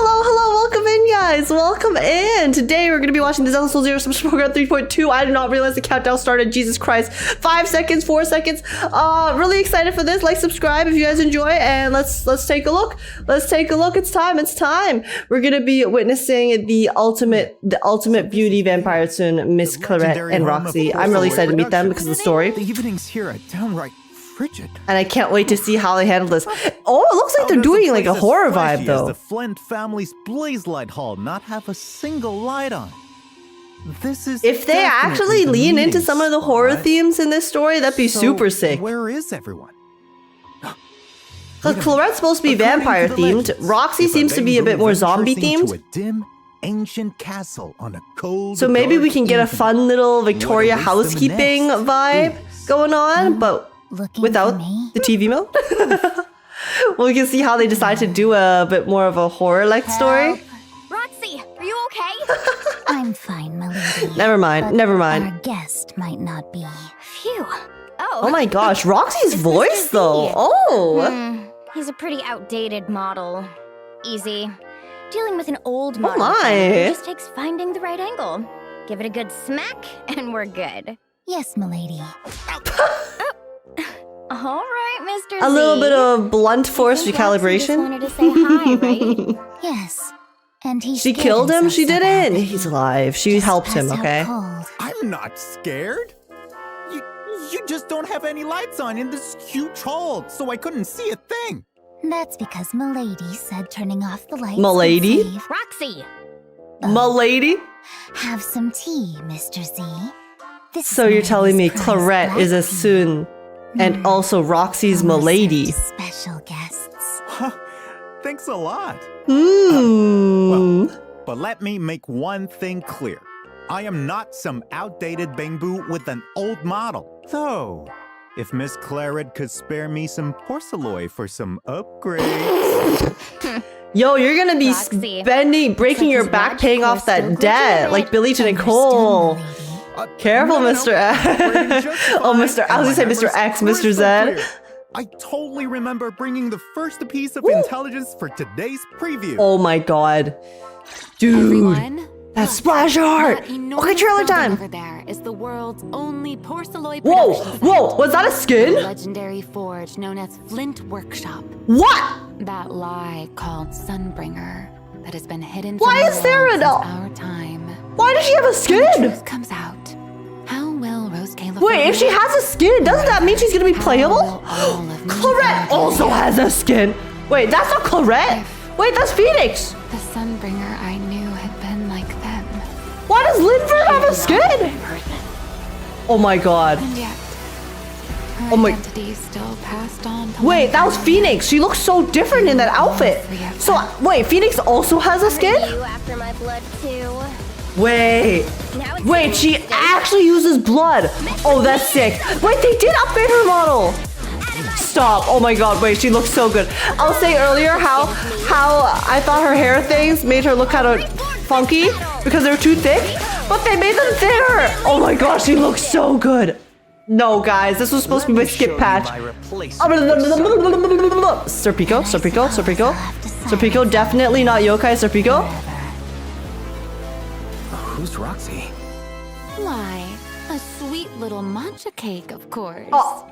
Hello, welcome in, guys. Welcome in. Today we're going to be watching the Zenless Zone Zero subscribe program 3.2. I did not realize the countdown started. Jesus Christ. 5 seconds, 4 seconds. Really excited for this. Like, subscribe if you guys enjoy, and let's take a look. Let's take a look. It's time. We're going to be witnessing the ultimate beauty vampire soon, Miss Claret and Roxy. I'm really excited to meet them because of the story. The evenings here are downright frigid. And I can't wait to see how they handle this. Oh, it looks like they're doing like a horror vibe though. The Flint family's blaze light hall not have a single light on. This is if they actually lean into some of the horror themes in this story, that'd be super sick. Where is everyone? Claret's supposed to be vampire themed. Roxy seems to be a bit more zombie themed. A dim, ancient castle on a cold, so maybe we can get a fun little Victoria housekeeping vibe going on, but without the TV mode. We can see how they decide to do a bit more of a horror-like story. Roxy, are you okay? I'm fine, my lady. Never mind. Our guest might not be. Phew. Oh my gosh, Roxy's voice though. Oh. He's a pretty outdated model. Easy. Dealing with an old model just takes finding the right angle. Give it a good smack, and we're good. Yes, my lady. All right, Mr. A little bit of blunt force recalibration. Just wanted to say hi, right? Yes. And she killed him? She didn't. He's alive. She helped him, okay? I'm not scared. You just don't have any lights on in this huge hall, so I couldn't see a thing. That's because Milady said turning off the lights. Milady? Roxy! Milady? Have some tea, Mr. Z. So you're telling me Claret is a soon and also Roxy's Milady. Special guests. Thanks a lot. Well, but let me make one thing clear. I am not some outdated bamboo with an old model. So, if Miss Claret could spare me some porcelain for some upgrades. Yo, you're gonna be breaking your back paying off that debt, like Billy to Nicole. Careful, Mr. X. Oh, I was gonna say Mr. X, Mr. Z. I totally remember bringing the first piece of intelligence for today's preview. Oh my god. Dude. That's splash art! Okay, trailer time! Over there is the world's only porcelain. Whoa! Was that a skin? A legendary forge known as Flint Workshop. What? That lie called Sunbringer that has been hidden Why is there since our time. Why does she have a skin? When the truth comes out. How will Roscaelifer? Wait, if she has a skin, doesn't that mean she's gonna be playable? Claret also has a skin. Wait, that's not Claret. Wait, that's Phoenix. The Sunbringer I knew had been like them. Why does Lindverne have a skin? Oh my god. And yet, her identity still passed on to wait, that was Phoenix. She looks so different in that outfit. So, wait, Phoenix also has a skin? After my blood too. Wait, she actually uses blood. Oh, that's sick. Wait, they did upgrade her model. Stop. Oh my god, wait, she looks so good. I'll say earlier how I thought her hair things made her look kind of funky because they were too thick, but they made them thinner. Oh my gosh, she looks so good. No, guys, this was supposed to be my skip patch. Serpico, definitely not yokai, Serpico. Who's Roxy? Why, a sweet little matcha cake, of course. Oh.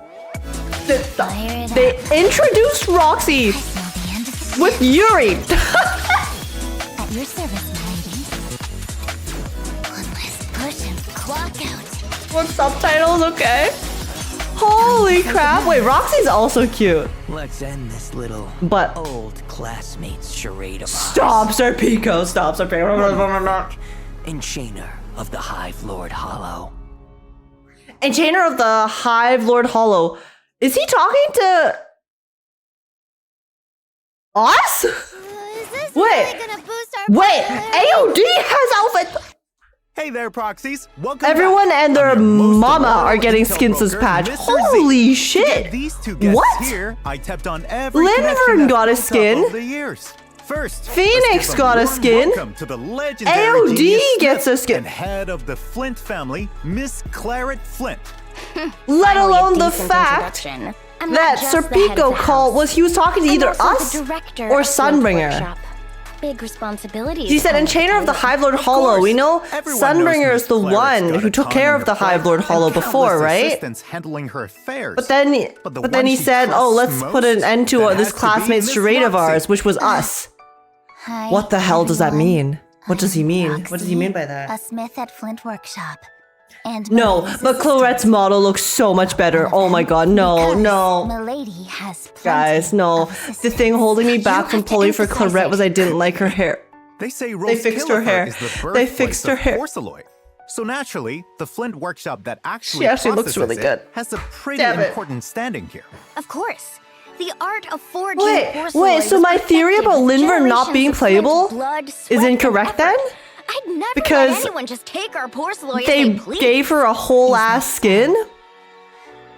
They introduced Roxy with Yuri. At your service, my lady. One last push and clock out. With subtitles, okay? Holy crap! Wait, Roxy's also cute. Let's end this little old classmates charade of Stop, Serpico! Stop, Serpico! Enchainer of the Hive Lord Hollow. Enchainer of the Hive Lord Hollow. Is he talking to us? Wait, AOD has outfit. Hey there, proxies. Welcome Everyone back. and their mama are getting skins this patch. Holy shit! These two guests What? Here, I tapped on every Lindverne got a skin. over the years. First, Phoenix got a skin. Welcome to the legendary AOD genius gets a skin. and head of the Flint family, Miss Claret Flint. Let alone the fact that Serpico called he was talking to either us or Sunbringer. big responsibilities. She said, Enchainer of the Hive Lord Hollow. We know Sunbringer is the one who took care of the Hive Lord Hollow before, right? Handling her affairs. But then he said, oh, let's put an end to this classmate's charade of ours, which was us. Hi, What the hell does that everyone. mean? What does he mean? Roxy, What does he mean by that? A smith at Flint Workshop. And No, Milady's but Claret's assistant. model looks so much better. Oh my god, no, Because no. Milady has plenty Guys, no. of The assistants. thing holding me back You from have to pulling for emphasize Claret it. was I didn't like her hair. They say They fixed her hair. Roscaelifer is the They birthplace fixed her of hair. Porceloy. So naturally, the Flint workshop that actually She actually looks processes really it good. has a pretty Damn it. important standing here. Of course. The art of forging porcelain Wait, so was my theory perfected about with Lindverne not generations being of Flint playable blood, is sweat, and incorrect then? effort. I'd never Because let anyone just take our porcelain as They they please. gave her a whole ass skin?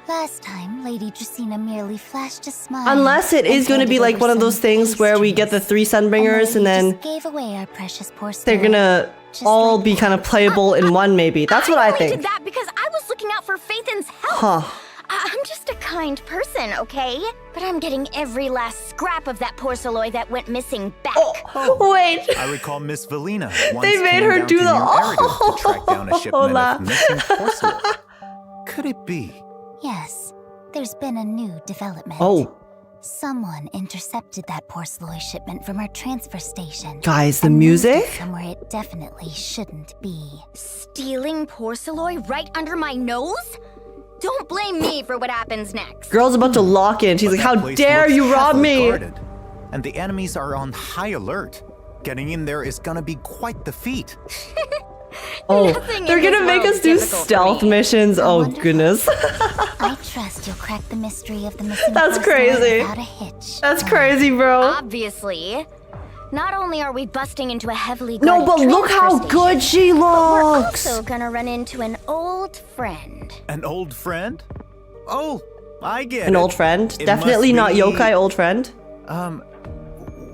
Last time, Lady Justina merely flashed a smile. Unless it is and going to be handed like over one of some those things where we get the 3 Sunbringers and Milady then just gave away our precious porcelain. they're gonna Just all like be kind of playable in one maybe. That's what I only think. did that because I was looking out for Phaethon's health. Huh. I'm just a kind person, okay? But I'm getting every last scrap of that porceloy that went missing back. Oh, wait. I recall Miss Valina once They made came her down do to the- New Eridan to track down a shipment Hola. of missing porcelain. Could it be? Yes, there's been a new development. Oh, Someone intercepted that porceloy shipment from our transfer station. guys, the and moved it music? somewhere it definitely shouldn't be. Stealing porceloy right under my nose? Don't blame me for what happens next. Girl's about to lock in. She's But like, that how place dare looks you rob heavily me? guarded, and the enemies are on high alert. Getting in there is gonna be quite the feat. Oh, Nothing they're in this gonna make world's us do difficult for stealth me. missions. Oh, Wonderful. goodness. I trust you'll crack the mystery of the missing That's porcelain crazy. without a hitch. That's crazy, bro. Obviously. Not only are we busting into a heavily No, guarded but look how transfer good station, she but we're looks. also gonna run into an old friend. An old friend? Oh, I get An it. old friend? It Definitely not must be- yokai old friend.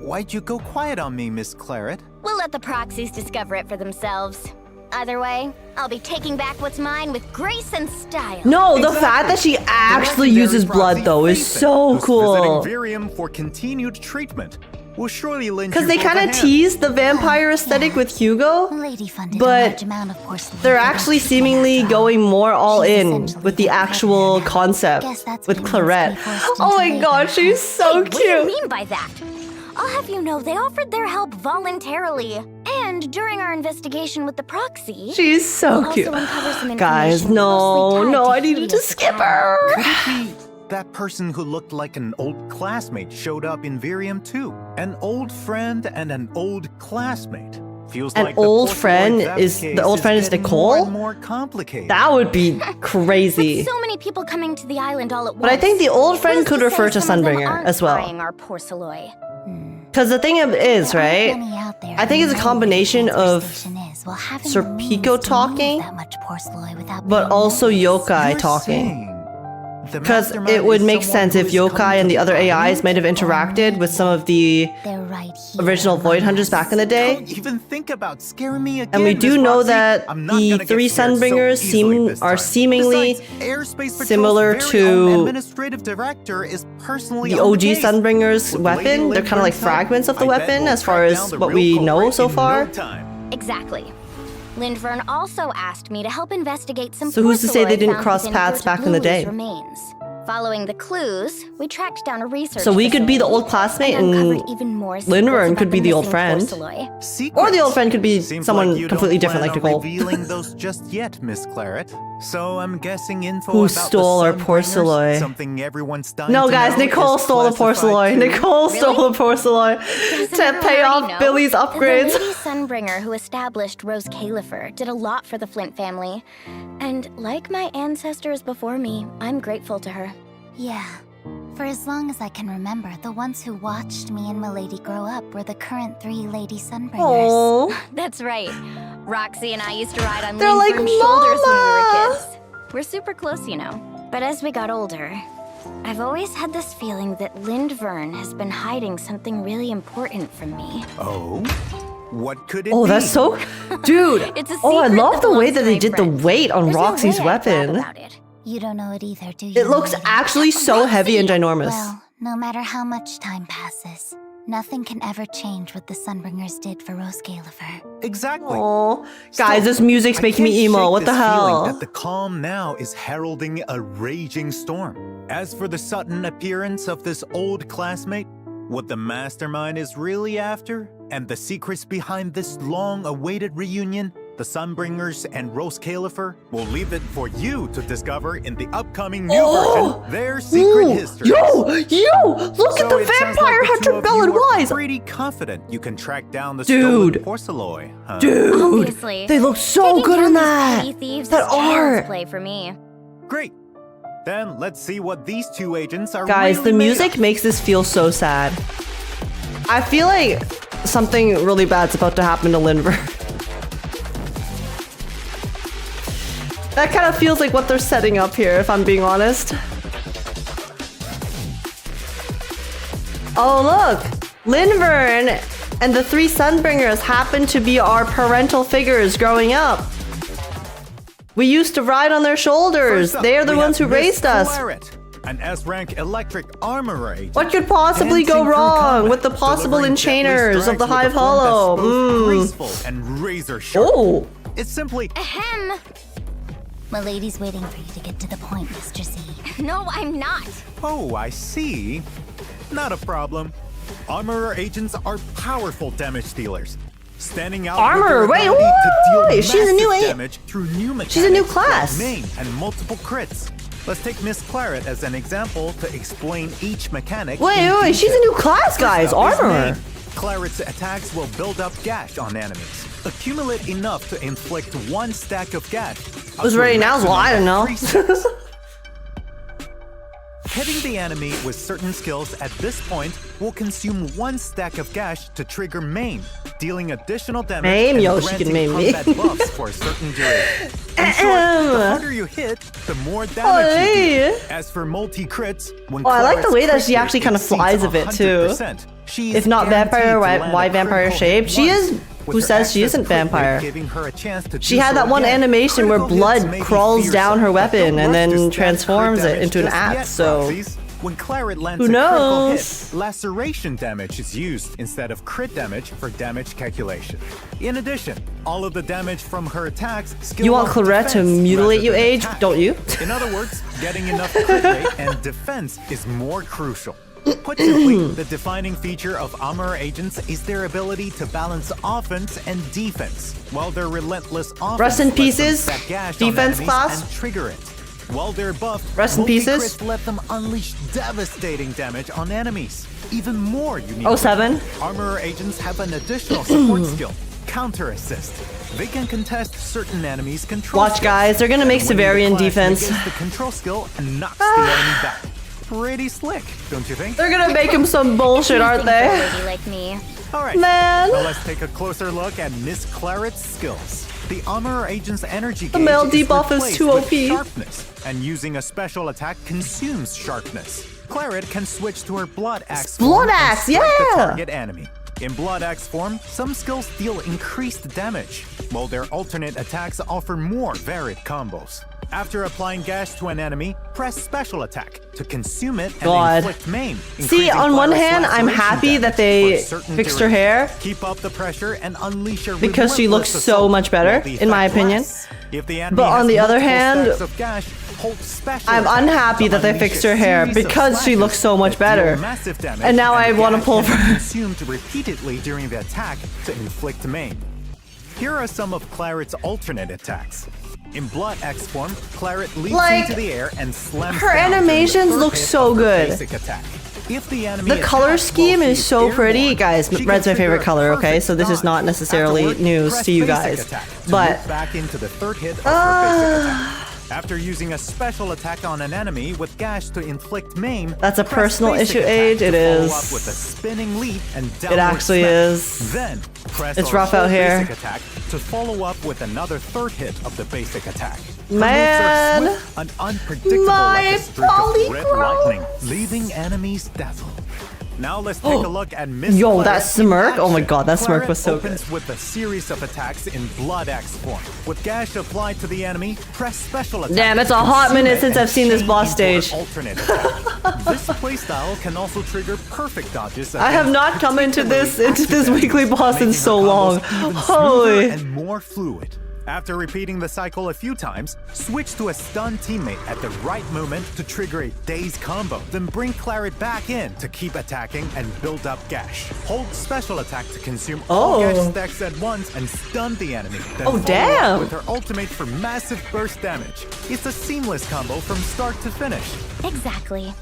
Why'd you go quiet on me, Miss Claret? We'll let the proxies discover it for themselves. Either way, I'll be taking back what's mine with grace and style. No, the Exactly. fact that she actually The uses legendary blood proxy though is Phaethon, so who's cool. visiting Virium for continued treatment. Will surely lend Because you they both a kind of hand. teased the vampire aesthetic yeah. with Hugo, Lady funded but a large amount of porcelain. they're for that actually shipment seemingly after all. going more all She's in essentially with the been actual pregnant now. concept Guess that's with what it Claret. means to be forced Oh into my labor. god, she's so What do you cute. mean by that? I'll have you know they offered their help voluntarily. And during our investigation with the proxy, She's so we'll cute. also uncover some Guys, information no, closely tied no, to I needed to Helios' skip account. her. Could it be that person who looked like an old classmate showed up in Virium too? An old friend and an old classmate. Feels An like the old porcelain friend theft is- case the old friend is getting Nicole? More and more complicated. That would be crazy. With so many people coming to the island all at once. But I think the old friend who's could to refer say to some of them Sunbringer aren't as well. buying our porceloy. Because the thing is, There aren't right? many out there I think who it's a know combination where the of transfer station is, while having Sir the means Pico to move talking, that much porcelain without but being also noticed. yokai You're talking. saying the Because mastermind it would is make someone sense who if is coming yokai and to the other AIs island? might have interacted with some of the They're right here original among Void Hunters us. back in the day. Don't even think about scaring me again. And we do Miss know Roxy. that I'm not the gonna get 3 scared so Sunbringers easily this are time. seemingly Besides, Airspace Patrol's similar very to own administrative director is personally the on OG case. Sunbringer's With weapon. Lady They're kind of like Lindverne's help, fragments of the I bet weapon we'll as far track as down the what real we know culprit so in far. no time. Exactly. Lindverne also asked me to help investigate some So who's to say they porceloy didn't found cross within paths Gertrude back in the Lily's day? Remains. Following the clues, we tracked down a research So we could be the facility old classmate and and uncovered even more Lindverne secrets could about be the old missing friend. porceloy. Secrets. Or the old friend could be Seems someone like you completely don't different, like plan on Nicole. revealing those just yet, Miss Claret. So I'm guessing info Who about stole the our Sunbringers, porceloy? Something everyone's dying No, to guys, know Nicole is stole the classified porceloy. too. Nicole stole the porceloy Doesn't to everyone pay already off know? Billy's upgrades. The Lady Sunbringer who established Roscaelifer did a lot for the Flint family. And like my ancestors before me, I'm grateful to her. Yeah. For as long as I can remember, the ones who watched me and Milady grow up were the current 3 Lady Sunbringers. Oh, That's right. Roxy and I used to ride on They're like, Lindverne's shoulders when we "Mama!" were kids. We're super close, you know. But as we got older, I've always had this feeling that Lindverne has been hiding something really important from me. Oh? What could it oh, be? that's so, dude. It's a Oh, I secret love that the way belongs that to they my did the friend. weight on There's no Roxy's way I'd brag weapon. about it. You don't know it either, do you? It looks Milady? actually so heavy and ginormous. Well, no matter how much time passes, Nothing can ever change what the Sunbringers did for Roscaelifer. Exactly. Oh, guys, this music's making me emo. What the hell? That the calm now is heralding a raging storm. As for the sudden appearance of this old classmate, what the mastermind is really after, and the secrets behind this long-awaited reunion, the Sunbringers and Roscaelifer, will leave it for you to discover in the upcoming new version, Their Secret Histories. Look at the vampire hunter Bell and Wise. Pretty confident you can track down the Dude. stolen porcelain, huh? Dude, Obviously. they look so Taking good down in these that. petty thieves That is child's art. play for me. Great. Then let's see what these two agents are Guys, really the made music of. makes this feel so sad. I feel like something really bad's about to happen to Lindverne. That kind of feels like what they're setting up here, if I'm being honest. Oh, look! Lindverne and the three Sunbringers happen to be our parental figures growing up. We used to ride on their shoulders. First up, They are the we ones who have Miss raised us. Claret, an S-rank electric armorer agent. What could possibly Dancing go through wrong combat, with the possible delivering enchainers deathless of the strikes Hive with a form Hollow? that's both graceful and razor sharp. Oh! It's simply Ahem. Milady's waiting for you to get to the point, Mr. Z. No, I'm not. oh, I see. Not a problem. Armorer agents are powerful damage dealers, standing out Armorer, with their wait, ability to deal wait, she's a new massive a- damage through new mechanics. She's a new like class. main and multiple crits. Let's take Miss Claret as an example to explain each mechanic. in Wait, she's a detail. new class, guys. First up is Armorer. main. Claret's attacks will build up gash on enemies. Accumulate enough to inflict one stack of gash. Who's ready now? Well, I don't know. Hitting the enemy with certain skills at this point will consume one stack of gash to trigger maim, dealing additional damage Maim? and Yo, she can granting maim me. combat buffs for a certain duration. In short, the harder you hit, the more damage you Hey. do. As for multi-crits, when Oh, I like the Claret's way that crit she actually rate kind of exceeds flies a bit, too. 100%, she If is not vampire, guaranteed to why land a vampire critical shape? hit She once, is. with Who her says she excess isn't crit rate vampire? giving her a chance to She do had so that one again. animation where Critical hits blood may be crawls fearsome, down her but weapon don't and rush then to stack transforms crit it into an damage just axe, yet, so- proxies. When Claret lands Who a critical knows? hit, laceration damage is used instead of crit damage for damage calculation. In addition, all of the damage from her attacks scale You want up Claret to defense mutilate rather you, than Age? attack. Don't you? In other words, getting enough crit rate and defense is more crucial. Put simply, the defining feature of armor agents is their ability to balance offense and defense, while their relentless offense Rest in lets them pieces, stack gash on defense enemies class. and trigger it. While they're buffed, Rest in pieces. multi-crits let them unleash devastating damage on enemies. Even more unique. Oh, 7. Armorer agents have an additional support skill, Counter Assist. They can contest certain enemies' control Watch, skills. guys, they're gonna make And when the Severian class defense. negates the control skill and knocks the enemy back. Pretty slick, don't you think? They're gonna make him some bullshit, aren't Nothing for a they? lady like me. All right. Man. Now let's take a closer look at Miss Claret's skills. The armorer agent's energy The gauge male is debuff is replaced too with OP. sharpness, and using a special attack consumes sharpness. Claret can switch to her blood axe form Blood and axe, strike the yeah! target enemy. In blood axe form, some skills deal increased damage, while their alternate attacks offer more varied combos. After applying gash to an enemy, press special attack to consume it and God. inflict maim. See, increasing on one Claret's hand, I'm laceration happy damage that they for a certain fixed her duration. hair. Keep up the pressure and unleash a Because she looks relentless so assault, much better, while the in my effect opinion. lasts. If the enemy But on has the other multiple hand, stacks of gash, hold special I'm attacks unhappy to that they unleash fixed a her hair series of because she looks so much slashes that deal better. massive damage, And now I the wanna gash pull can be for- consumed repeatedly during the attack to inflict maim. Here are some of Claret's alternate attacks. In Blood X form, Claret leaps Like, into the air and slams her down during the animations third look hit so of the good. basic attack. If the enemy The color attacks scheme while is she's so pretty. airborne, Guys, she can red's my trigger favorite a color, okay? perfect So this is dodge. not necessarily Afterward, news press to you basic guys. attack to But move back into the third hit of her basic attack. After using a special attack on an enemy with gash to inflict maim, That's a press personal basic issue, attack Age. to It follow is. up with a spinning leap and downward actually smash. is. Then press It's or rough out hold here. basic attack to follow up with another third hit of the basic attack. Her Man. moves are swift and unpredictable My like a streak of red polychrome. lightning, leaving enemies dazzled. Now let's take a look at Miss Yo, Claret that in smirk! action. Oh my god, that smirk Claret was so good. opens with a series of attacks in Blood Axe form. With gash applied to the enemy, press special attack. Damn, it's a hot consume minute it, since and I've seen this chain boss into her stage. alternate attack. This playstyle can also trigger perfect dodges. I have not come into this weekly boss in making so her long. combos even Holy. smoother and more fluid. After repeating the cycle a few times, switch to a stun teammate at the right moment to trigger a dazed combo. Then bring Claret back in to keep attacking and build up gash. Hold special attack to consume all gash stacks at once and stun the enemy. Then follow damn. up with her ultimate for massive burst damage. It's a seamless combo from start to finish. Exactly.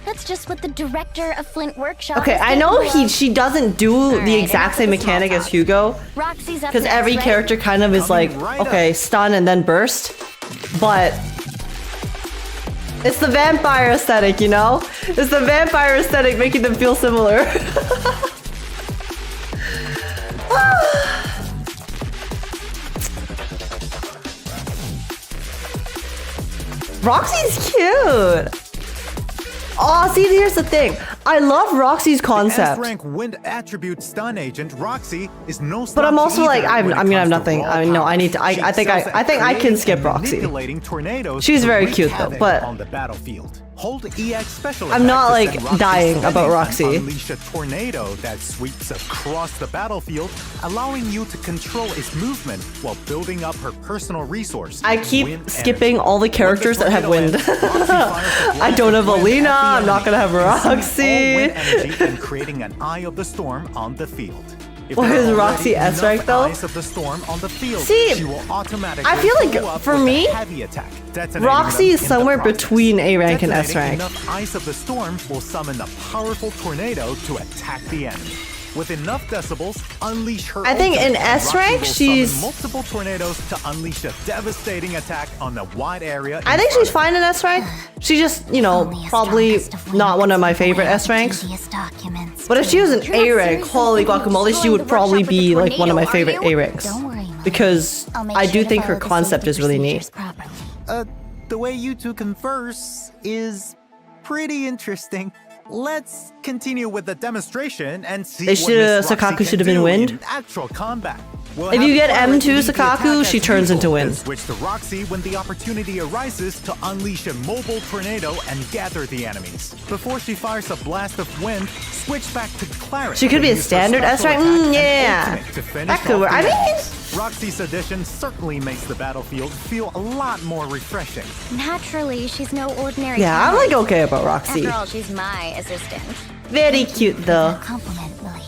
That's just what the director of Flint Workshop. Okay, is I know capable of. she doesn't do Alright, the exact enough same of the small mechanic as talk. Hugo. Roxy's up Because next, every right? character kind of is like, Coming right okay, up. stun and then burst. But it's the vampire aesthetic, you know? It's the vampire aesthetic making them feel similar. Roxy's cute. Oh, see, here's the thing. I love Roxy's concept. S-rank wind attribute stun agent Roxy is no But I'm slouch also like, either when it I mean, I have comes to nothing. raw I mean, no, I need to. power. She I think excels at I can creating skip and Roxy. manipulating tornadoes She's to very wreak cute, though, havoc but- on the battlefield. Hold EX special I'm not, attack to like, send Roxy dying spinning about and Roxy. Unleash a tornado that sweeps across the battlefield, allowing you to control its movement while building up her personal resource. I keep wind skipping energy. all the When characters that have tornado wind. ends, Roxy fires a I don't have blast of wind Alina, at the I'm not enemy, gonna have consuming all Roxy. wind energy and creating an eye of the storm on the field. If Why there is are Roxy already S rank, enough though? eyes of the storm on the field, See, she will automatically I feel like, follow up for with a me, heavy attack, detonating Roxy them is in the somewhere process. between A rank and S Detonating rank. enough eyes of the storm will summon a powerful tornado to attack the enemy. With enough decibels, unleash her I think ultimate, in and S Roxy rank, will summon she's- multiple tornadoes to unleash a devastating attack on a wide area. I in think front she's of fine in S rank. She's just, you know, Only a probably strongest of not one of my winds favorite aware S ranks. tedious documents. But if she was an You're not A rank, seriously holy thinking of guacamole, she destroying would the probably workshop with be a like one of my tornado, favorite are A you? ranks. Don't worry, Mom. Because I'll make I sure do to think her follow the concept safety is really neat. procedures properly. The way you two converse is pretty interesting. Let's continue with the demonstration and see They what Miss Roxy Sakaku can should have been do wind. in actual combat. We'll If have you get Claret M2 lead the Sakaku, attack she as turns usual, into wind. then switch to Roxy when the opportunity arises to unleash a mobile tornado and gather the enemies. Before she fires a blast of wind, switch back to Claret. She could be a and use her standard S special rank? attack and Yeah. ultimate to finish That could off work. the I mean- enemies. Roxy's addition certainly makes the battlefield feel a lot more refreshing. Naturally, she's no ordinary. Yeah, I'm talent. like okay about Roxy. After all, she's my assistant. Very cute though. Compliment, milady.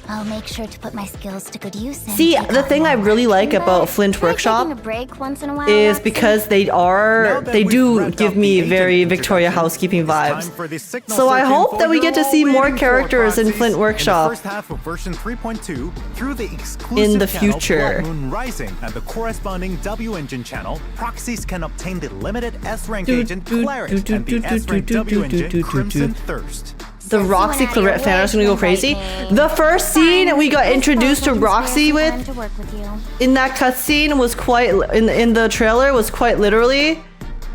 I'll make sure to put my skills to good use. and See, take the on thing I more. really like But about Flint try Workshop taking a break once in a while, is Roxy. because they Now that we've do wrapped give up me the very agent Victoria introduction, housekeeping it's time vibes. for the signal So I search hope info that we get to you're see all more waiting for, characters in Proxies. Flint Workshop. In the first half of version 3.2, through the exclusive In the channel future. Blood Moon Rising and the corresponding W Engine channel, proxies can obtain the limited S-rank Do, agent do, Claret do, do, and do, the do, S-rank do, W do, do, Engine do, Crimson do. Thirst. The Since Roxy you went out of Claret your fan way is gonna go to crazy. invite me, The first scene we got this introduced to purple Roxy conspiracy with plan to work with you. in that cutscene was quite in the trailer was quite literally.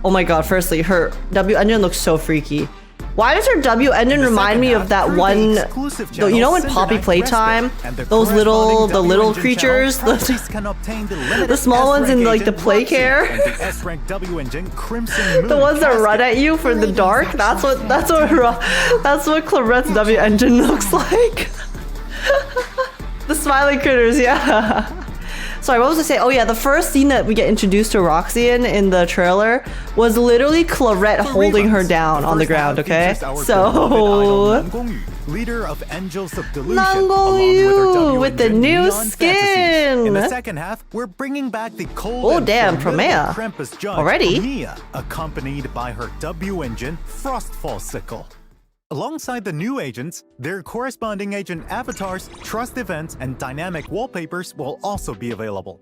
Oh my god! Firstly, her W engine looks so freaky. Why does her W engine In the remind second me half, of that through the one? exclusive You know in channel, Poppy Cinderknight Playtime, Respite and the those little corresponding the little W Engine channel, creatures, proxies can obtain the limited the small ones in S-rank like the agent play Roxy care. and the S-rank W Engine Crimson The Moon ones that casket. run at you for the dark. That's what Claret's W engine looks like. The smiling critters, yeah. Sorry, what was I saying? Oh yeah, the first scene that we get introduced to Roxy in the trailer was literally Claret holding her down on the ground, okay? So leader of Angels of Delusion, Nan along with her Gong W Yu with the engine, new Neon Fantasies. In the skin. second half, we're bringing back the cold Oh, and damn, formidable Promea. Krampus judge, Already? Promea, accompanied by her W engine, Frostfall Sickle. Alongside the new agents, their corresponding agent avatars, trust events, and dynamic wallpapers will also be available.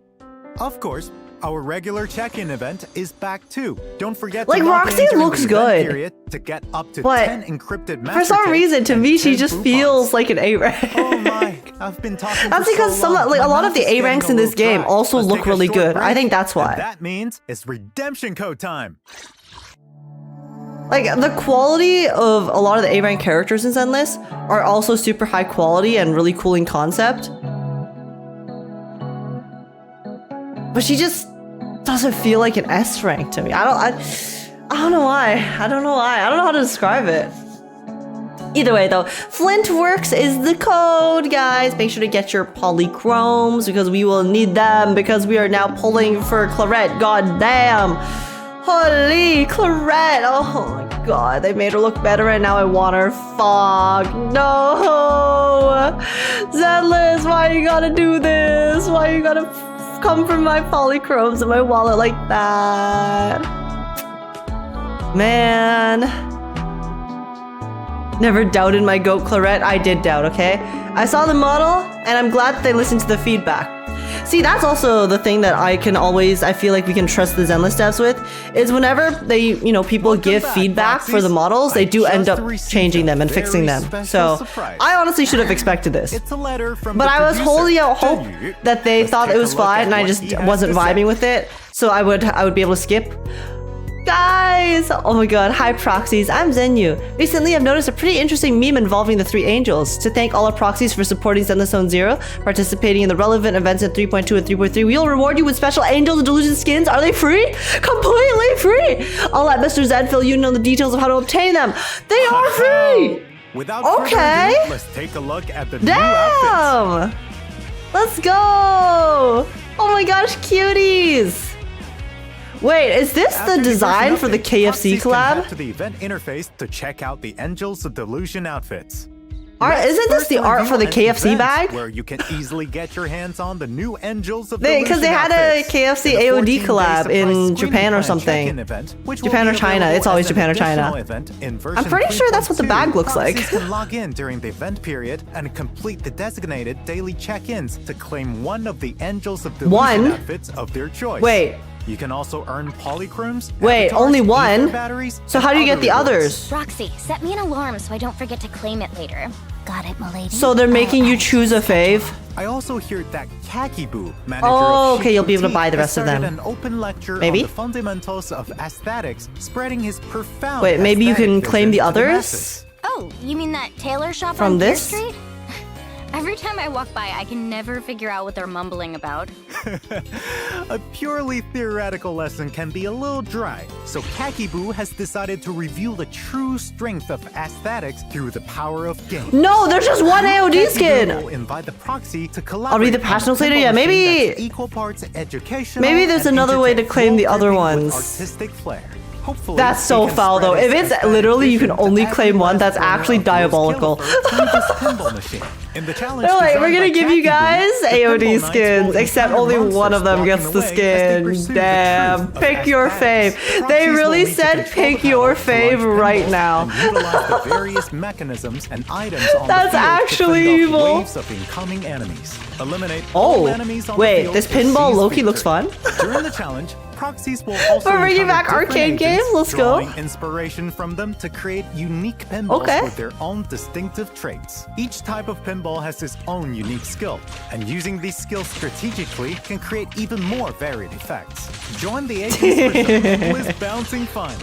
Of course, our regular check-in event is back too. Don't forget to Like, log Roxy in during looks the event good. period to get up to But 10 encrypted for master some tapes reason, to and me, she 10 just boopons. feels like an A rank. Oh my, I've been talking That's for because so some long, like a my lot of mouth the is A getting ranks a in this little game dry. also Let's look take a really short good. break, I think that's and why. that means it's redemption code time. Like, the quality of a lot of the A rank characters in Zenless are also super high quality and really cool in concept. But she just doesn't feel like an S rank to me. I don't know why. I don't know how to describe it. Either way though, Flintworks is the code, guys. Make sure to get your polychromes because we will need them because we are now pulling for Claret. God damn. Holy Claret. Oh my god, they made her look better and now I want her. Fuck. No. Zenless, why you gotta do this? Why you gotta come from my polychromes in my wallet like that? Man. Never doubted my goat Claret. I did doubt, okay? I saw the model, and I'm glad that they listened to the feedback. See, that's also the thing that I feel like we can trust the Zenless devs with, is whenever they, people give feedback for the models, they do end up changing them and fixing them. So, I honestly should have expected this. But I was holding out hope that they thought it was fine, and I just wasn't vibing with it, so I would be able to skip. Guys! Oh my god, hi proxies, I'm Zenyu. Recently I've noticed a pretty interesting meme involving the 3 angels. To thank all our proxies for supporting Zenless Zone Zero, participating in the relevant events in 3.2 and 3.3, we'll reward you with special angels and delusion skins. Are they free? Completely free! I'll let Mr. Zed fill you in on the details of how to obtain them. They are free! Without okay! further ado, let's take a look at the new outfits. Let's go! Oh my gosh, cuties! Wait, is this the design for the KFC collab? To the event interface to check out the Angels of Delusion outfits. Isn't this the art for the KFC bag? Where you can easily get your hands on the new Angels of Delusion because they had a KFC AOD collab in Japan or something. Japan or China. It's always Japan or China. I'm pretty sure that's what the bag looks like. You can log in during the event period and complete the designated daily check-ins to claim one of the Angels of Delusion outfits of their choice. Wait. You can also earn polychromes. Wait, only one? Batteries, so how do you get the others? Roxy, set me an alarm so I don't forget to claim it later. Got it, milady. So they're making you choose a fave? I also hear that Kakiboo, manager of okay, you'll be able to buy the rest of them. An open lecture maybe? On the fundamentals of aesthetics, spreading his profound. Wait, maybe you can claim the others? Oh, you mean that tailor shop from on this? Street? Every time I walk by, I can never figure out what they're mumbling about. A purely theoretical lesson can be a little dry, so Kakiboo has decided to reveal the true strength of aesthetics through the power of game. No, there's just one AOD skin! Will invite the proxy to collaborate. I'll read the passion notes later. Yeah, maybe equal parts educational. Maybe there's another way to claim the other ones. Artistic flair. Hopefully, that's so foul though. If it's literally you can only claim one, that's actually diabolical. They're like, we're gonna give you guys AOD skins, except only one of them gets the skin. Damn, pick your fave. They really said pick your fave right now. That's actually evil. Oh, wait, this pinball Loki looks fun. During the challenge, proxies will also we're bringing back arcade games. Let's go. Inspiration from them to create unique pinballs with their own distinctive traits. Each type of pinball has its own unique skill, and using these skills strategically can create even more varied effects. Join the agents for some endless bouncing fun.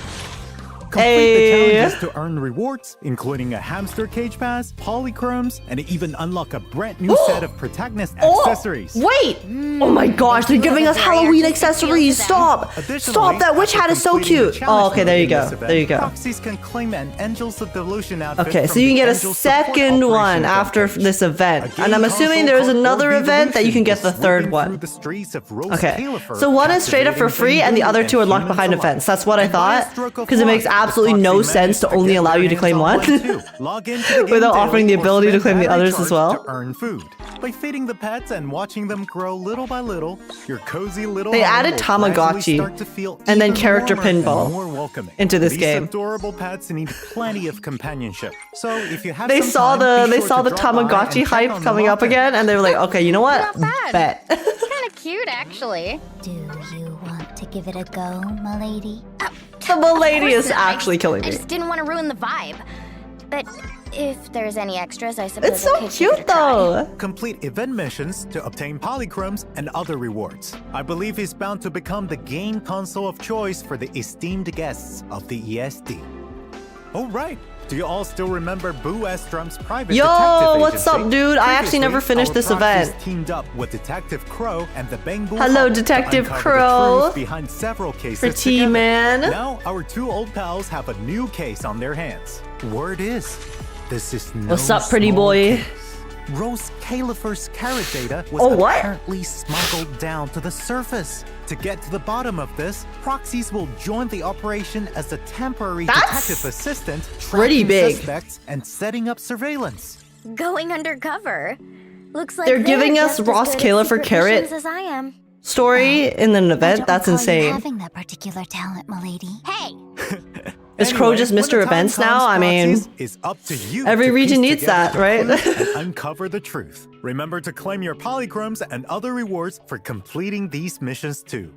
Complete the challenges to earn rewards, including a hamster cage pass, polychromes, and even unlock a brand new set of protagonist accessories. Wait! Oh my gosh, they're giving us Halloween accessories! Stop! Stop! That witch hat is so cute! Oh, okay, there you go. There you go. Proxies can claim an Angels of Delusion outfit. Okay, so you can get a second one after this event. And I'm assuming there's another event that you can get the third one. Okay, so one is straight up for free and the other two are locked behind events. That's what I thought. Because it makes absolutely no sense to only allow you to claim one without offering the ability to claim the others as well. Earn food by feeding the pets and watching them grow little by little. Your cozy little they added Tamagotchi and then character pinball into this game. Adorable pets need plenty of companionship. So if you have they saw the Tamagotchi hype coming up again, and they were like, okay, you know what? Bet. Kind of cute, actually. Do you want to give it a go, milady? The milady is actually killing me. I just didn't want to ruin the vibe. But if there's any extras, I suppose it's so cute though. Complete event missions to obtain polychromes and other rewards. I believe he's bound to become the game console of choice for the esteemed guests of the ESD. Oh, right. Do you all still remember Boo Estrom's private Yo, detective what's up, agency? dude? I actually never finished this event. Teamed up with Detective Crow and the Bangbu Hello, Hub Detective to uncover Crow. the truth behind several cases Pretty together. man. Now our two old pals have a new case on their hands. Word is, this is no What's up, pretty small boy? case. Roscaelifer's Claret data was apparently smuggled down to the surface. To get to the bottom of this, proxies will join the operation as a temporary detective assistant, pretty tracking big. suspects and setting up surveillance. Going undercover. Looks like They're giving us Roscaelifer Claret as I am. story in an event. That's insane. Having that particular talent, milady. Hey, Is Crow just when Mr. the time Events comes, now? I mean, proxies, it's up to you every to region piece needs together that, right? the clues and uncover the truth. Remember to claim your polychromes and other rewards for completing these missions too.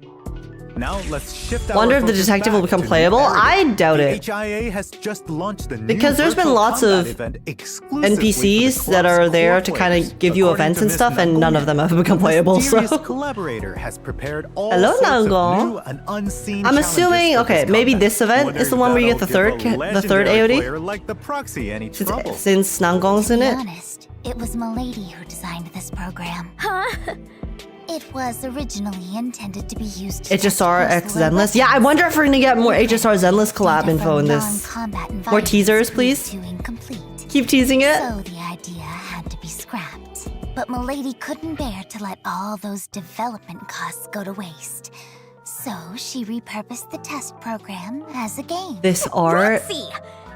Now let's shift our Wonder if the focus detective will back become to the playable? narrative. I doubt The it. HIA has just launched the new Because there's been virtual lots combat of event exclusively for the NPCs that club's are there core to kind players. of give you According events to and Miss stuff, and none of them have become the playable, so. mysterious collaborator has prepared all Hello, sorts of Nangon. new and unseen I'm challenges assuming, for okay, this maybe combat. this event Wonder is the one where you get the that'll third give a AOD? legendary player like the proxy any trouble. Since Nangong's in To be it. honest, it was milady who designed this program. huh? It was originally intended to be used to HSR test X personal Zenless. Yeah, I wonder if we're gonna get more HSR Zenless collab data info from in this. non-combat More environments teasers, proved please. too incomplete. Keep teasing it. So the idea had to be scrapped. But milady couldn't bear to let all those development costs go to waste. So she repurposed the test program as a game. This art Roxy,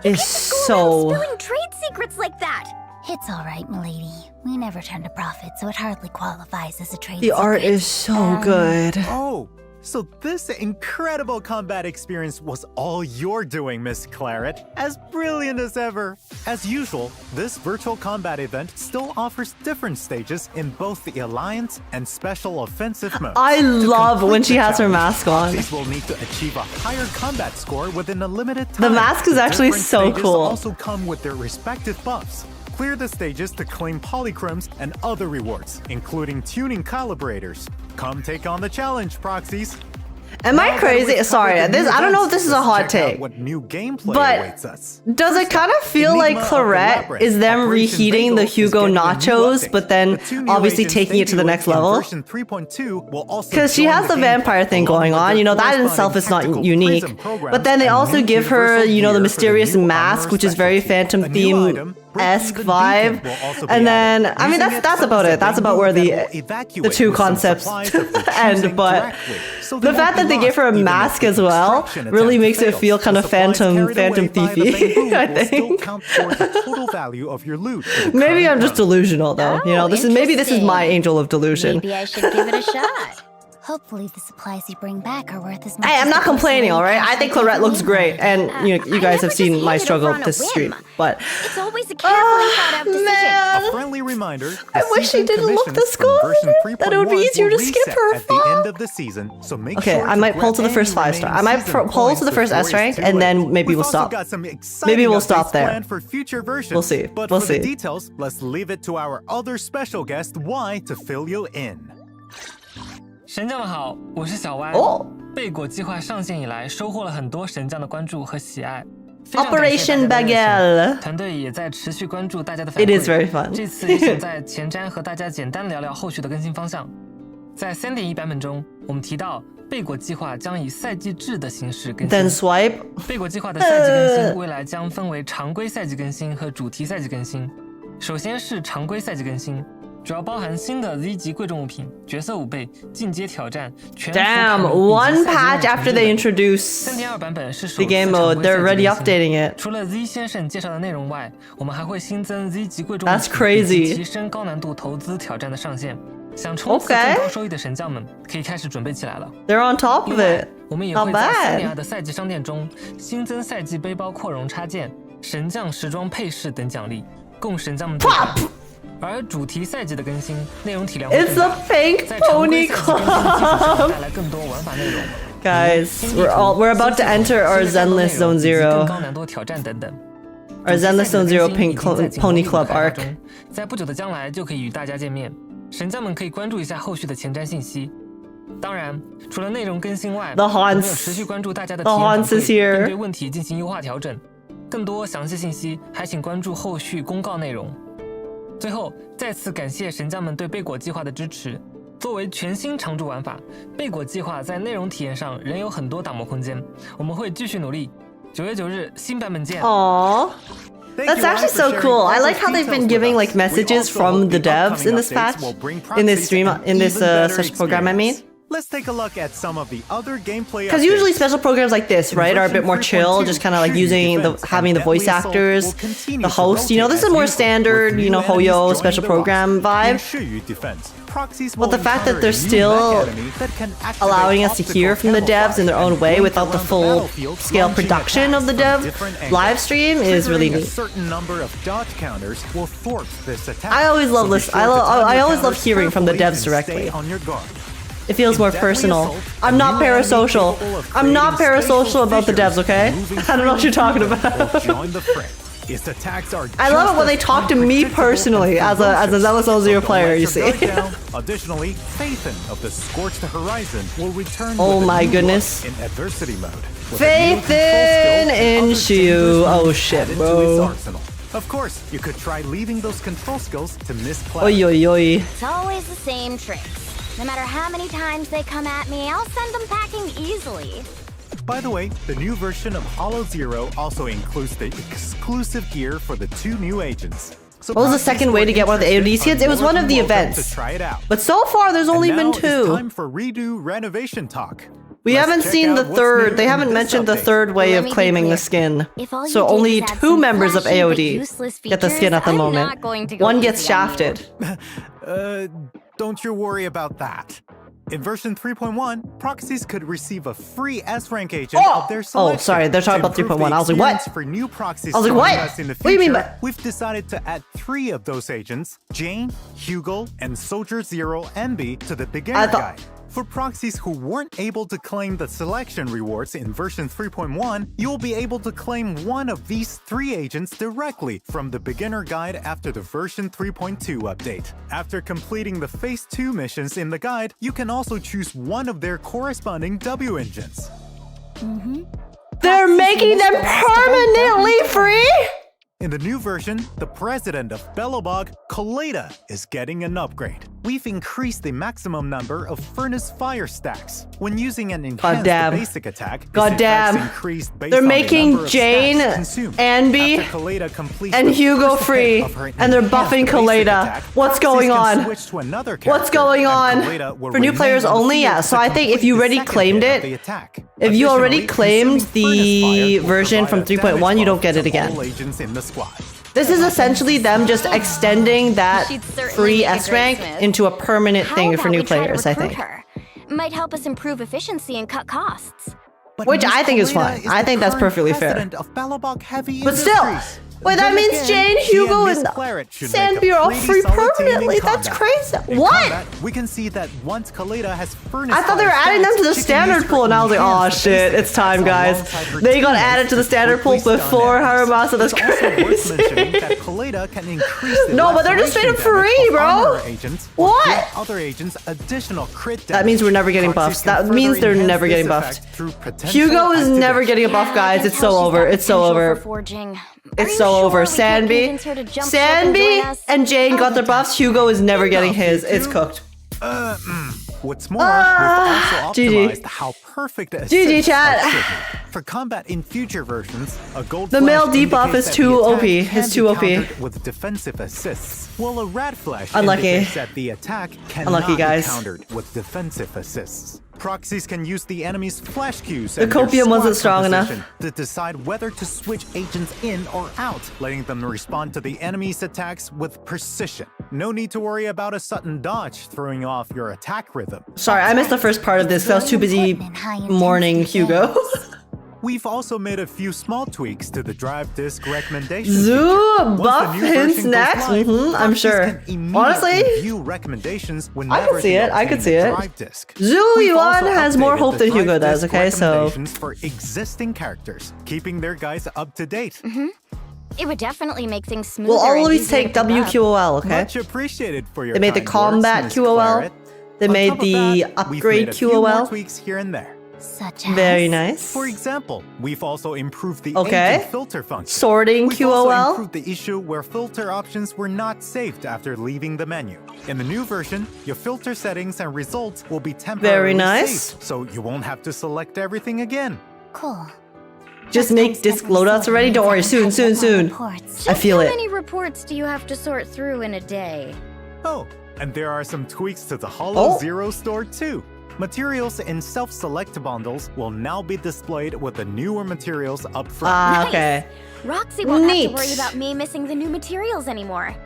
is so. spilling trade secrets like that. It's all right, milady. We never turned a profit, so it hardly qualifies as a trade The art secret. is so good. Oh, so this incredible combat experience was all you're doing, Miss Claret. As brilliant as ever. As usual, this virtual combat event still offers different stages in both the Alliance and Special Offensive modes. I To love complete when she the has her challenge, mask on. proxies will need to achieve a higher combat score within a limited time. The mask is actually different so stages cool. also come with their respective buffs. Clear the stages to claim polychromes and other rewards, including tuning calibrators. Come take on the challenge, proxies. Am I Now that crazy? we've Sorry, covered the this new I don't know if events, this is a let's hot check out take. what new gameplay But awaits us. does it kind of feel like Enigma of the Claret Labyrinth. is them Operation reheating the Bagel is Hugo getting a new nachos, update. but then The two new obviously agents taking it to the debuting next in level? version 3.2 will also Because she join has the gameplay, vampire thing along going with on, their you know, that in itself corresponding is not tactical unique. prism programs But then they and also new give her, universal you know, the gear for the mysterious new mask, armor which is very specialty. Phantom A new item, Theme-esque Break-Even vibe. Beacon will also be And then, added. I mean, Using it that's summons about a it. That's Bangbu about where that the will the evacuate two with some concepts supplies of their end, choosing but directly. So they the fact won't that be they gave her a lost even if mask the as well extraction really attempt makes it fails. feel kind The of supplies Phantom carried away by the Thiefy, Bangbu I will still think. count toward the total value of your loot for the Maybe current I'm just run. delusional though. You know, Oh, this is maybe this is my interesting. angel of delusion. Maybe I should give it a shot. Hopefully the supplies you bring back are worth as much Hey, I'm as not the complaining, grocery all right? I cash think I gave Claret looks you. great, and you I guys have never seen just my handed struggle over on a this whim. stream. But It's always a carefully thought out decision. man, A friendly reminder, the I wish she season didn't look commissions this from good. version That it would be 3.1 easier to will skip reset her at the end of the season, so make okay, sure I might pull grab to the first any 5-star. I remaining might season pull to the points first before S rank, it's too and late. then maybe We've we'll also stop. got some exciting Maybe we'll updates stop there. planned for future versions. We'll see. But We'll for see. the details, let's leave it to our other special guest Y to fill you in. 神将们好，我是小歪。哦贝果计划上线以来，收获了很多神将的关注和喜爱。非常感谢 Operation 大家的热情 Bagel 团队也在持续关注大家的反 It 馈。 is very fun. 这次也想在前瞻和大家简单聊聊后续的更新方向。在 3.1 版本中，我们提到贝果计划将以赛季制的形式更 Then 新。 swipe. 贝果计划的赛季更新未来将分为常规赛季更新和主题赛季更新。首先是常规赛季更新，主要包含新的 Z 级贵重物品、角色武备、进阶挑战、全服 Damn, 排名以及 one 赛季 patch 任务 after 成 they 绩等 introduce 3.2 版本是首 the 次 game 常 mode, 规 they're 赛季 already 更新 updating it. 除了 Z 先生介绍的内容外，我们还会新增 Z 级贵重物 That's 品以及 crazy. 提升高难度投资挑战的上限。想冲刺 Okay. 更高收益的神将们可以开始准备起来了。 They're on top 另 of 外 it.，我们也 Not 会在 bad. 3.2的赛季商店中新增赛季背包扩容插件、神将时装配饰等奖励，供神将们兑换。而主题赛季的更新内容体量会 It's 更 a 大， pink 在常规 pony 赛季更新的基础上 club. 带来更多玩法内容。 Guys, we're about to enter our Zenless Zone 更 Zero, 高难度挑战等等。 our Zenless Zone Zero 主题赛季的更新 pink 已经在紧锣 pony 密鼓 club 开发 arc. 中，在不久的将来就可以与大家见面。神将们可以关注一下后续的前瞻信息。当然，除了内容更新外， The 我们有 Haunts. 持续关注大家的 The 体验反 Haunts is 馈， here. 并对问题进行优化调整。更多详细信息还请关注后续公告内容。最后，再次感谢神将们对贝果计划的支持。作为全新常驻玩法，贝果计划在内容体验上仍有很多打磨空间，我们会继续努力。9月9日新版本见。 Aww. That's actually so cool. I like how they've been giving like messages from the devs in this patch, in this stream, in this special program, I mean. Let's take a look at some of the other gameplay. Because usually special programs like this, right, are a bit more chill, just kind of like having the voice actors, the host. You know, this is more standard, you know, Hoyo special program vibe. But the fact that they're still allowing us to hear from the devs in their own way without the full-scale production of the dev live stream is really neat. I always love this. I always love hearing from the devs directly. It feels more personal. I'm not parasocial. I'm not parasocial about the devs, okay? I don't know what you're talking about. I love it when they talk to me personally as a Zenless Zone Zero player, you see. Additionally, Phaethon of the Scorched Horizon will return. Oh my goodness. In adversity mode. Phaethon in Shu. Oh shit, bro. Of course, you could try leaving those control skills to Miss Claret. Oi, oi, oi. It's always the same tricks. No matter how many times they come at me, I'll send them packing easily. By the way, the new version of Hollow Zero also includes the exclusive gear for the 2 new agents. So what was the second way to get one of the AOD skins? It was one of the events. But so far, there's only been 2. It's time for redo renovation talk. We haven't seen the third. They haven't mentioned the third way of claiming the skin. So only 2 members of AOD get the skin at the moment. One gets shafted. Don't you worry about that. In version 3.1, proxies could receive a free S-rank agent of their selection. Oh, sorry, they're talking about 3.1. I was like, what? For new proxies I was like, what? What do you mean by... We've decided to add 3 of those agents, Jane, Hugo, and Soldier Zero Envy, to the beginner guide. For proxies who weren't able to claim the selection rewards in version 3.1, you'll be able to claim one of these 3 agents directly from the beginner guide after the version 3.2 update. After completing the Phase 2 missions in the guide, you can also choose one of their corresponding W engines. They're making them permanently free? In the new version, the president of Belobog, Claret, is getting an upgrade. We've increased the maximum number of furnace fire stacks. When using an enhanced basic attack, they're making Jane, Anby, and Hugo free, and they're buffing Claret. What's going on? What's going on? For new players only? Yeah, so I think if you already claimed it, if you already claimed the version from 3.1, you don't get it again. This is essentially them just extending that free S-rank into a permanent thing for new players, I think. Might help us improve efficiency and cut costs. Which I think is fine. I think that's perfectly fair. But still, wait, that means Jane, Hugo, and Sandby are all free permanently. That's crazy. What? We can see that once Claret has I thought they were adding them to the standard pool, and I was like, oh shit, it's time, guys. They got added to the standard pool before Haramasa. That's crazy. No, but they're just straight up free, bro. What? That means we're never getting buffs. That means they're never getting buffed. Hugo is never getting a buff, guys. It's so over. It's so over. It's so over. Sandby and Jane got their buffs. Hugo is never getting his. It's cooked. What's more, we've also optimized how perfect a GG chat. For combat in future versions, a gold the male debuff is too OP. It's too OP. With defensive assists, while a red flash unlucky. Indicates that the attack cannot Unlucky, guys. be countered with defensive assists. Proxies can use the enemy's flash cues the copium wasn't strong enough to decide whether to switch agents in or out, letting them respond to the enemy's attacks with precision. No need to worry about a sudden dodge throwing off your attack rhythm. Sorry, I missed the first part of this. I was too busy mourning Hugo. We've also made a few small tweaks to the drive disk recommendation. Zoo buff hints next. I'm sure. Honestly, I could see it. I could see it. Zoo Yuan has more hope than Hugo does. Okay, so for existing characters, keeping their guys up to date. It would definitely make things smoother. We'll always take WQOL. Okay. Much appreciated for your. They made the combat QOL. They made the upgrade QOL. Tweaks here and there. Such as? Very nice. For example, we've also improved the Okay. agent filter function. Sorting We've also QOL. improved the issue where filter options were not saved after leaving the menu. In the new version, your filter settings and results will be temporarily Very nice. saved, so you won't have to select everything again. Cool. Just make disk loadouts already. Don't worry, soon. I feel How it. many reports do you have to sort through in a day? Oh, and there are some tweaks to the Hollow Oh. Zero store too. Materials in self-select bundles will now be displayed with the newer materials up front. Ah, okay. Roxy won't have Neat. to worry about me missing the new materials anymore.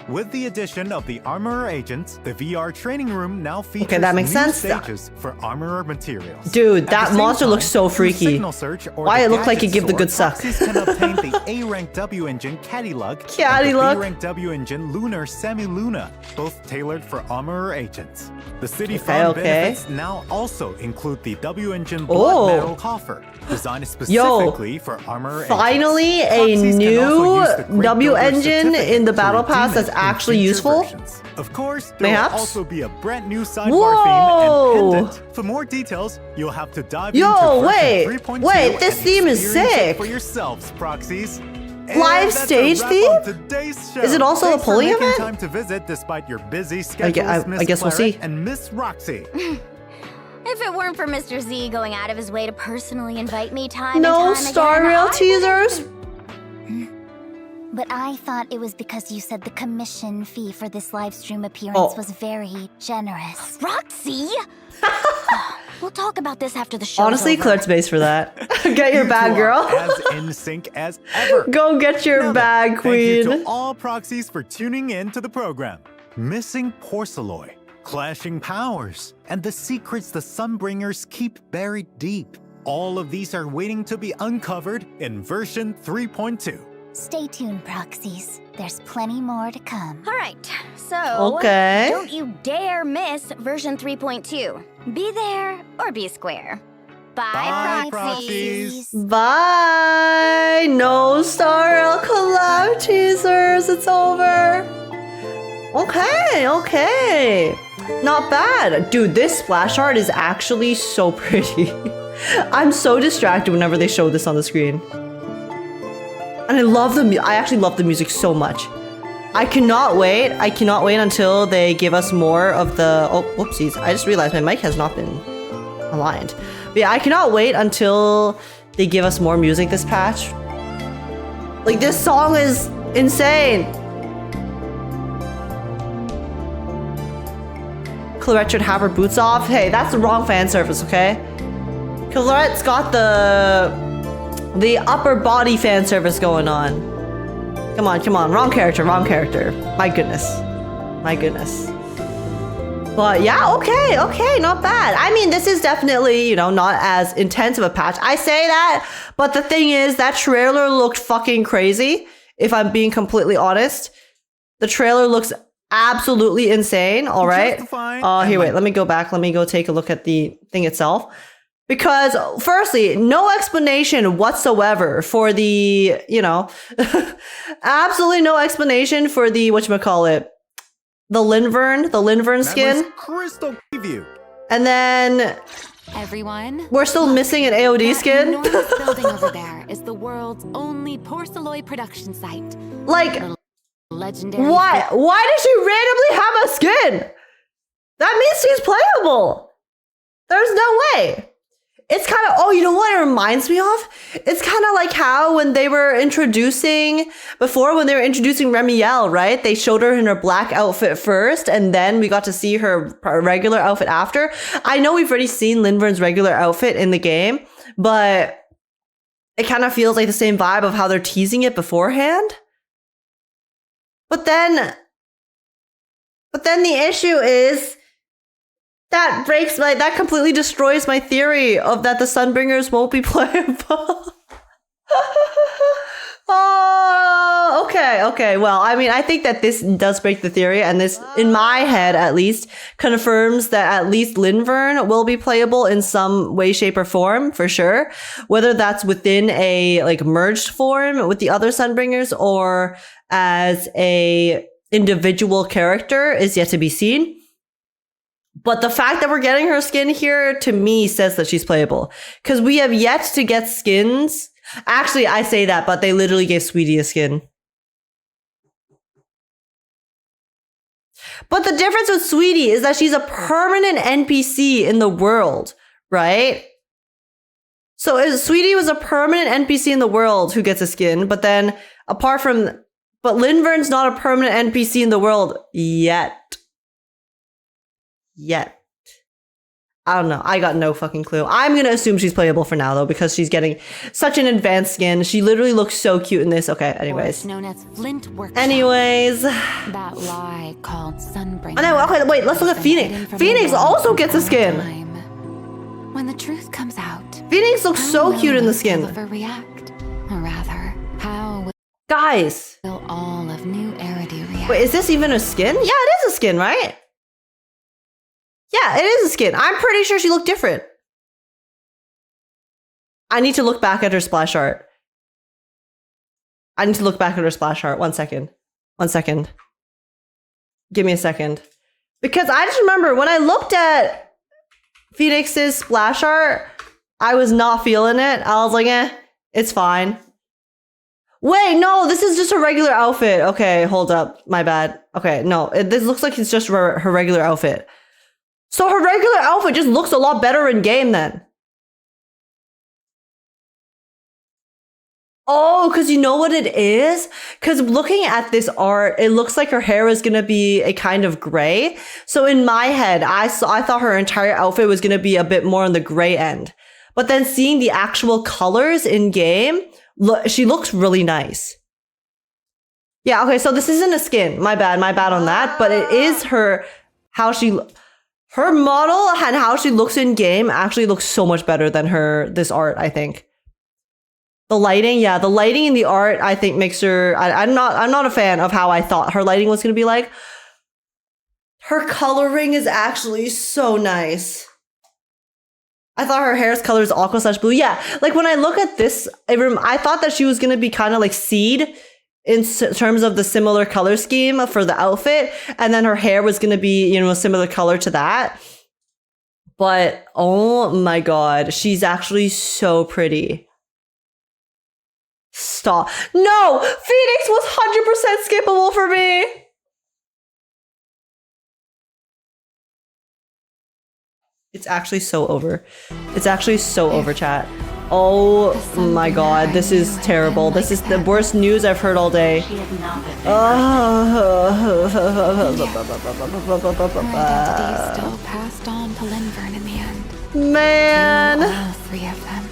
With the addition of the Armorer Agent, the VR training room now features Okay, that makes new sense. stages for Armorer materials. Dude, At that the same monster time, looks so through freaky. Signal Search or Why the it look like Gadget it give the Store, good suck? proxies can obtain the A-Rank W Engine Catty-Lug and Catty-Lug. the B-Rank W Engine Lunar Semi-Luna, both tailored for Armorer Agents. The City Farm okay. benefits now also include the W Engine Blood Oh. Metal Coffer, designed specifically for Armorer Agents. Finally, a Proxies can also new use the Great W Builder engine certificate in the to battle redeem pass that's it in actually future useful. versions. Of course, there Mayhaps? will also be a brand new sidebar Whoa! theme and pendant. For more details, you'll have to dive Yo, into wait, version 3.2 wait, this and theme is experience it sick. for yourselves, proxies. Live And that's a stage wrap theme? on today's show. Is it also a Thanks for polling making event? time to visit despite your busy I schedules, Miss guess we'll Claret see. and Miss Roxy. If it weren't for Mr. Z going out of his way to personally invite me time No and time Star again, Rail I would've- teasers? But I thought it was because you said the commission fee for this live stream appearance was very generous. Roxy! We'll talk about this after the show. Honestly, Claret's base for that. Get your You bag, two are girl. as in sync as ever. Go get your Now then, bag, Thank you queen. to all proxies for tuning in to the program. Missing Porceloy, clashing powers, and the secrets the Sunbringers keep buried deep. All of these are waiting to be uncovered in version 3.2. Stay tuned, proxies. There's plenty more to come. All right, so Okay. don't you dare miss version 3.2. Be there or be square. Bye, Bye, proxies. proxies. Bye. No Star Rail collab teasers. It's over. Okay. Not bad. Dude, this splash art is actually so pretty. I'm so distracted whenever they show this on the screen. And I actually love the music so much. I cannot wait until they give us more of the... Oh, whoopsies. I just realized my mic has not been aligned. But yeah, I cannot wait until they give us more music this patch. Like, this song is insane. Claret should have her boots off. Hey, that's the wrong fan service, okay? Claret's got the upper body fan service going on. Come on. Wrong character. My goodness. But yeah, okay, not bad. I mean, this is definitely, not as intense of a patch. I say that, but the thing is, that trailer looked fucking crazy, if I'm being completely honest. The trailer looks absolutely insane, all right? Here, wait, let me go back. Let me go take a look at the thing itself. Because, firstly, no explanation whatsoever for the, absolutely no explanation for the, whatchamacallit, the Lindverne skin. That was crystal preview. And then Everyone, we're still missing an AOD that skin. enormous building over there is the world's only Porceloy production site. Like, Legendary. why did she randomly have a skin? That means she's playable. There's no way. It's kind of, you know what it reminds me of? It's kind of like how when they were introducing Remielle, right? They showed her in her black outfit first, and then we got to see her regular outfit after. I know we've already seen Lindverne's regular outfit in the game, but it kind of feels like the same vibe of how they're teasing it beforehand. But then the issue is that completely destroys my theory of that the Sunbringers won't be playable. Oh, okay. Well, I mean, I think that this does break the theory, and this, in my head at least, confirms that at least Lindverne will be playable in some way, shape, or form, for sure. Whether that's within a merged form with the other Sunbringers or as a individual character is yet to be seen. But the fact that we're getting her skin here, to me, says that she's playable. Because we have yet to get skins. Actually, I say that, but they literally gave Sweetie a skin. But the difference with Sweetie is that she's a permanent NPC in the world, right? So if Sweetie was a permanent NPC in the world who gets a skin, but then apart from... But Lindverne's not a permanent NPC in the world yet. I don't know. I got no fucking clue. I'm going to assume she's playable for now, though, because she's getting such an advanced skin. She literally looks so cute in this. Okay, anyways. Known as Flint Workshop. Anyways. That lie called Sunbringer. Oh, no, okay, wait, let's look at Phoenix. Phoenix also gets a skin. When the truth comes out, Phoenix looks so cute in the skin. React, or rather, how guys, will all of New Eridu react? Wait, is this even a skin? Yeah, it is a skin, right? Yeah, it is a skin. I'm pretty sure she looked different. I need to look back at her splash art. One second. Give me a second. Because I just remember when I looked at Phoenix's splash art, I was not feeling it. I was like, it's fine. Wait, no, this is just a regular outfit. Okay, hold up. My bad. Okay, no, this looks like it's just her regular outfit. So her regular outfit just looks a lot better in game then. Oh, because you know what it is? Because looking at this art, it looks like her hair is going to be a kind of gray. So in my head, I thought her entire outfit was going to be a bit more on the gray end. But then seeing the actual colors in game, she looks really nice. Yeah, okay, so this isn't a skin. My bad on that. But it is her model and how she looks in game actually looks so much better than this art, I think. The lighting in the art, I think makes her, I'm not a fan of how I thought her lighting was going to be like. Her coloring is actually so nice. I thought her hair's color is aqua/blue. Yeah, like when I look at this, I thought that she was going to be kind of like Seed in terms of the similar color scheme for the outfit. And then her hair was going to be, a similar color to that. But oh my God, she's actually so pretty. Stop. No! Phoenix was 100% skippable for me! It's actually so over. It's actually so over, chat. Oh my God, this is terrible. This is the worst news I've heard all day. Her identity still passed on to Lindverne in the end. Man! All three of them.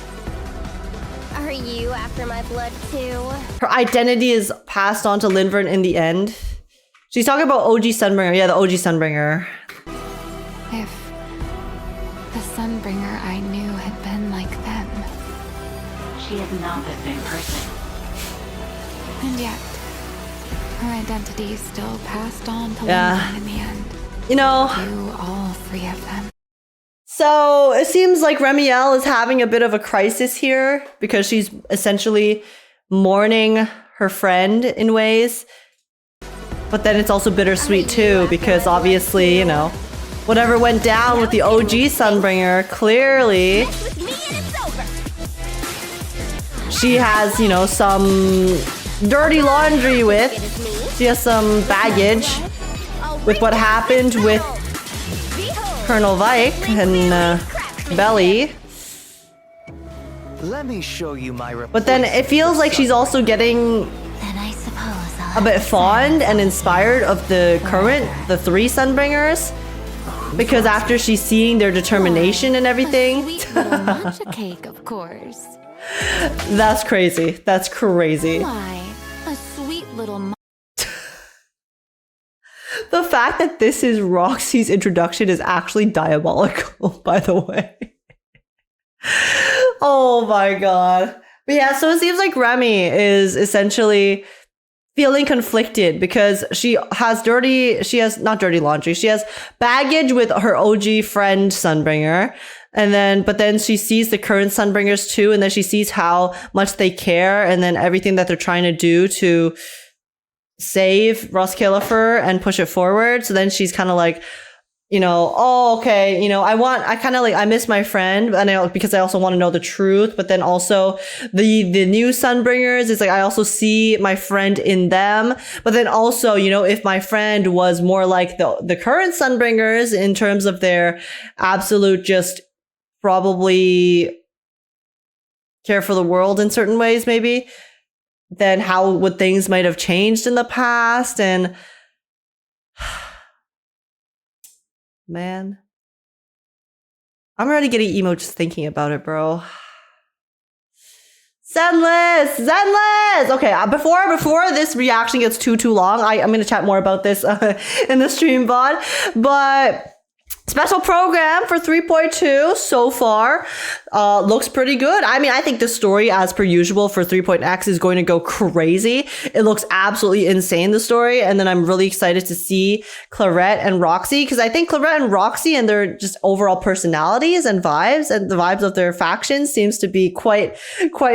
Are you after my blood too? Her identity is passed on to Lindverne in the end. She's talking about OG Sunbringer. Yeah, the OG Sunbringer. If the Sunbringer I knew had been like them. She is not the same person. And yet, her identity still passed on to Lindverne in the end. You know, all three of them. So it seems like Remielle is having a bit of a crisis here because she's essentially mourning her friend in ways. But then it's also bittersweet too because obviously, whatever went down with the OG Sunbringer, clearly she has, some dirty laundry with. She has some baggage with what happened with Colonel Vike and Belly. Let me show you my report. But then it feels like she's also getting Then I suppose a bit fond and inspired of the three Sunbringers. Because after she's seeing their determination and everything. Sweet little matcha cake, of course. That's crazy. That's crazy. Why, a sweet little The fact that this is Roxy's introduction is actually diabolical, by the way. Oh my God. But yeah, so it seems like Remy is essentially feeling conflicted because she has not dirty laundry. She has baggage with her OG friend Sunbringer. But then she sees the current Sunbringers too. And then she sees how much they care and then everything that they're trying to do to save Roscaelifer and push it forward. So then she's kind of like, you know, oh, okay, you know, I kind of like, I miss my friend, and because I also want to know the truth, but then also the new Sunbringers, it's like, I also see my friend in them, but then also, you know, if my friend was more like the current Sunbringers in terms of their absolute just probably care for the world in certain ways, maybe, then how would things might have changed in the past, and man, I'm already getting emo just thinking about it, bro. Zenless! Okay, before this reaction gets too long, I'm gonna chat more about this in the stream VOD, but special program for 3.2 so far looks pretty good. I mean, I think the story, as per usual, for 3.x is going to go crazy. It looks absolutely insane, the story. And then I'm really excited to see Claret and Roxy, because I think Claret and Roxy and their just overall personalities and the vibes of their factions seems to be quite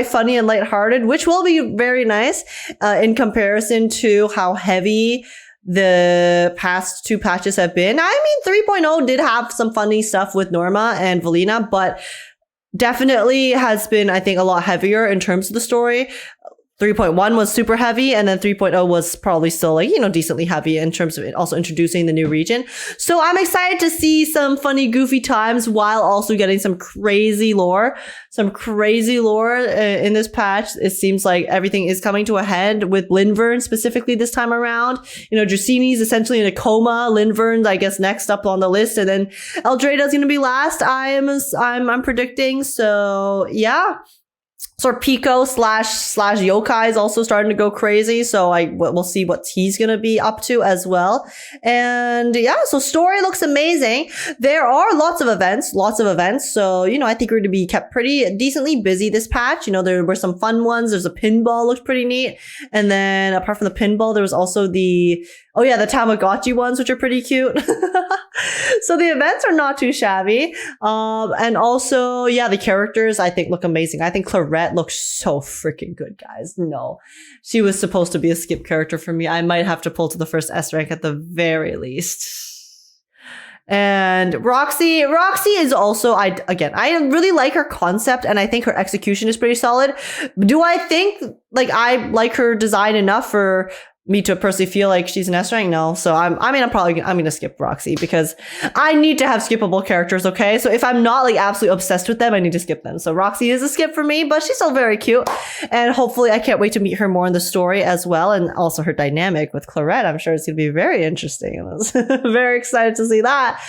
funny and lighthearted, which will be very nice in comparison to how heavy the past 2 patches have been. I mean, 3.0 did have some funny stuff with Norma and Valina, but definitely has been, I think, a lot heavier in terms of the story. 3.1 was super heavy, and then 3.0 was probably still, like, you know, decently heavy in terms of it also introducing the new region. So I'm excited to see some funny, goofy times while also getting some crazy lore. In this patch. It seems like everything is coming to a head with Lindverne specifically this time around. You know, Dracini's essentially in a coma. Lindverne's, I guess, next up on the list, and then Eldrada's going to be last. I'm predicting. So yeah. Sort of Pico slash Yokai is also starting to go crazy. So we'll see what he's going to be up to as well. And yeah, so story looks amazing. There are lots of events. So, you know, I think we're going to be kept pretty decently busy this patch. You know, there were some fun ones. There's a pinball, looked pretty neat. And then apart from the pinball, there was also the Tamagotchi ones, which are pretty cute. So the events are not too shabby. And also, yeah, the characters I think look amazing. I think Claret looks so freaking good, guys. No, she was supposed to be a skip character for me. I might have to pull to the first S rank at the very least. And Roxy is also, I really like her concept, and I think her execution is pretty solid. Do I think like I like her design enough for me to personally feel like she's an S rank? No. So I'm gonna skip Roxy, because I need to have skippable characters, okay? So if I'm not like absolutely obsessed with them, I need to skip them. So Roxy is a skip for me, but she's still very cute. And hopefully I can't wait to meet her more in the story as well. And also her dynamic with Claret, I'm sure it's gonna be very interesting. I'm very excited to see that.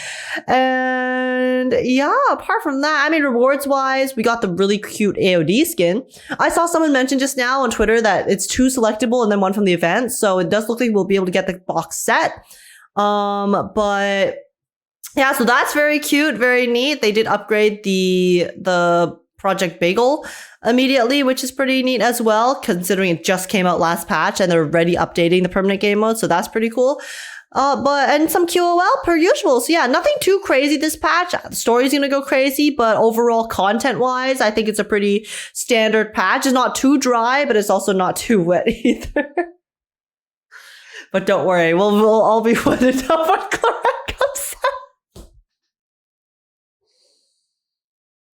And yeah, apart from that, I mean, rewards wise, we got the really cute AOD skin. I saw someone mention just now on Twitter that it's 2 selectable and then 1 from the event. So it does look like we'll be able to get the box set. But yeah, so that's very cute, very neat. They did upgrade the Project Bagel immediately, which is pretty neat as well, considering it just came out last patch and they're already updating the permanent game mode. So that's pretty cool. And some QOL per usual. So yeah, nothing too crazy this patch. The story's gonna go crazy, but overall content-wise, I think it's a pretty standard patch. It's not too dry, but it's also not too wet either. But don't worry, we'll all be wetted up when Claret comes out.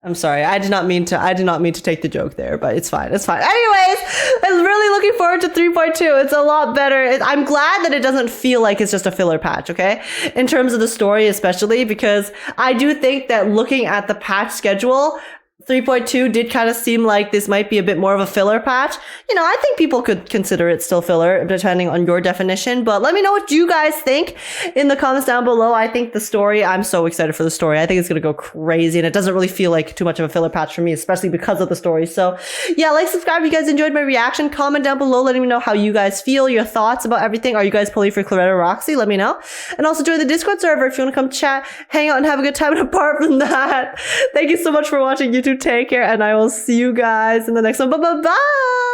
I'm sorry, I did not mean to take the joke there, but it's fine. Anyways, I'm really looking forward to 3.2. It's a lot better. I'm glad that it doesn't feel like it's just a filler patch, okay? In terms of the story especially, because I do think that looking at the patch schedule, 3.2 did kind of seem like this might be a bit more of a filler patch. You know, I think people could consider it still filler, depending on your definition. But let me know what you guys think in the comments down below. I think the story, I'm so excited for the story. I think it's going to go crazy, and it doesn't really feel like too much of a filler patch for me, especially because of the story. So yeah, like, subscribe if you guys enjoyed my reaction. Comment down below letting me know how you guys feel, your thoughts about everything. Are you guys pulling for Claret or Roxy? Let me know. And also join the Discord server if you want to come chat, hang out, and have a good time. And apart from that, thank you so much for watching YouTube. Take care, and I will see you guys in the next one. Bye.